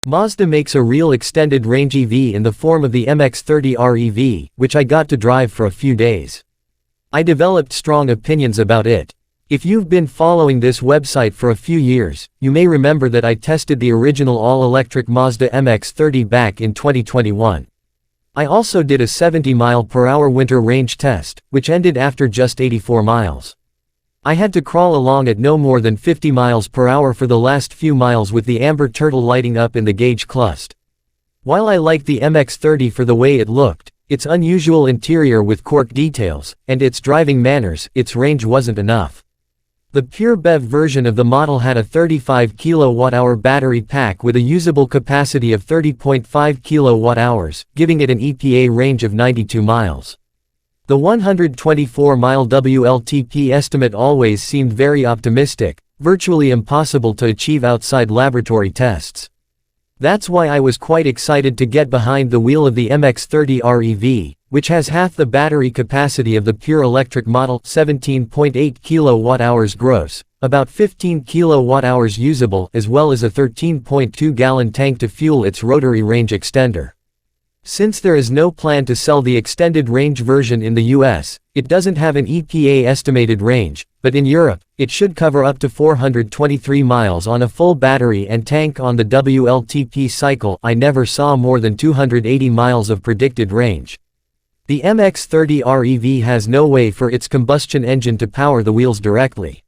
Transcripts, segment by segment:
Mazda makes a real extended range EV in the form of the MX-30 REV, which I got to drive for a few days. I developed strong opinions about it. If you've been following this website for a few years, you may remember that I tested the original all-electric Mazda MX-30 back in 2021. I also did a 70 mph winter range test, which ended after just 84 miles. I had to crawl along at no more than 50 mph for the last few miles with the amber turtle lighting up in the gauge clust. While I liked the MX-30 for the way it looked, its unusual interior with cork details, and its driving manners, its range wasn't enough. The pure BEV version of the model had a 35 kWh battery pack with a usable capacity of 30.5 kWh, giving it an EPA range of 92 miles. The 124-mile WLTP estimate always seemed very optimistic, virtually impossible to achieve outside laboratory tests. That's why I was quite excited to get behind the wheel of the MX-30 REV, which has half the battery capacity of the pure electric model, 17.8 kWh gross, about 15 kWh usable, as well as a 13.2-gallon tank to fuel its rotary range extender. Since there is no plan to sell the extended range version in the US, it doesn't have an EPA estimated range, but in Europe, it should cover up to 423 miles on a full battery and tank on the WLTP cycle. I never saw more than 280 miles of predicted range. The MX-30 REV has no way for its combustion engine to power the wheels directly.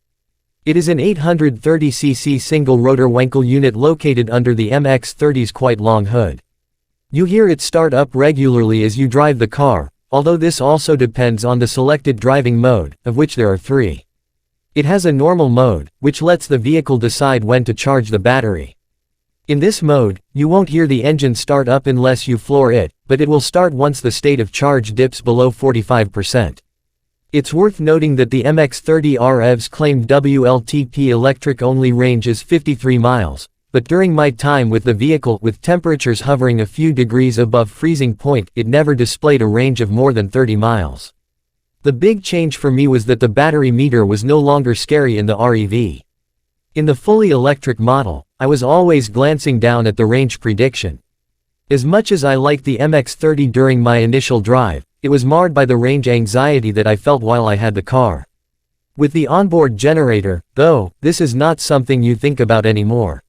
It is an 830cc single-rotor Wankel unit located under the MX-30's quite long hood. You hear it start up regularly as you drive the car, although this also depends on the selected driving mode, of which there are 3. It has a normal mode, which lets the vehicle decide when to charge the battery. In this mode, you won't hear the engine start up unless you floor it, but it will start once the state of charge dips below 45%. It's worth noting that the MX-30 REV's claimed WLTP electric-only range is 53 miles. But during my time with the vehicle, with temperatures hovering a few degrees above freezing point, it never displayed a range of more than 30 miles. The big change for me was that the battery meter was no longer scary in the REV. In the fully electric model, I was always glancing down at the range prediction. As much as I liked the MX-30 during my initial drive, it was marred by the range anxiety that I felt while I had the car. With the onboard generator, though, this is not something you think about anymore.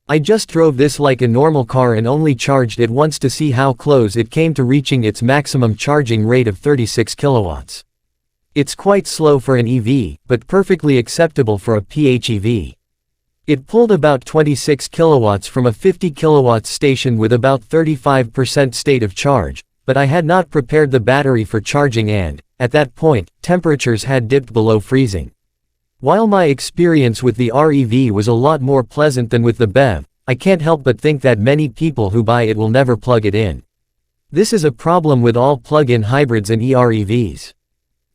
I just drove this like a normal car and only charged it once to see how close it came to reaching its maximum charging rate of 36 kilowatts. It's quite slow for an EV, but perfectly acceptable for a PHEV. It pulled about 26 kilowatts from a 50 kilowatts station with about 35% state of charge, but I had not prepared the battery for charging and, at that point, temperatures had dipped below freezing. While my experience with the REV was a lot more pleasant than with the BEV, I can't help but think that many people who buy it will never plug it in. This is a problem with all plug-in hybrids and EREVs.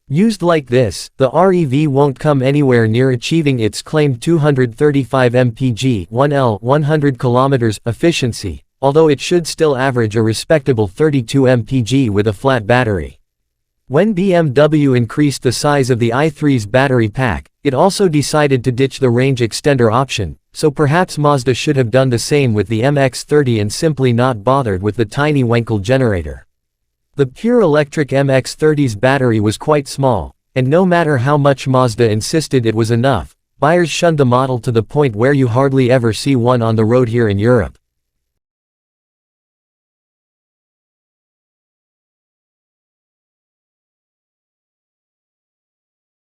Used like this, the REV won't come anywhere near achieving its claimed 235 mpg 1L 100 km efficiency, although it should still average a respectable 32 mpg with a flat battery. When BMW increased the size of the i3's battery pack, it also decided to ditch the range extender option, so perhaps Mazda should have done the same with the MX-30 and simply not bothered with the tiny Wankel generator. The pure electric MX-30's battery was quite small, and no matter how much Mazda insisted it was enough, buyers shunned the model to the point where you hardly ever see one on the road here in Europe.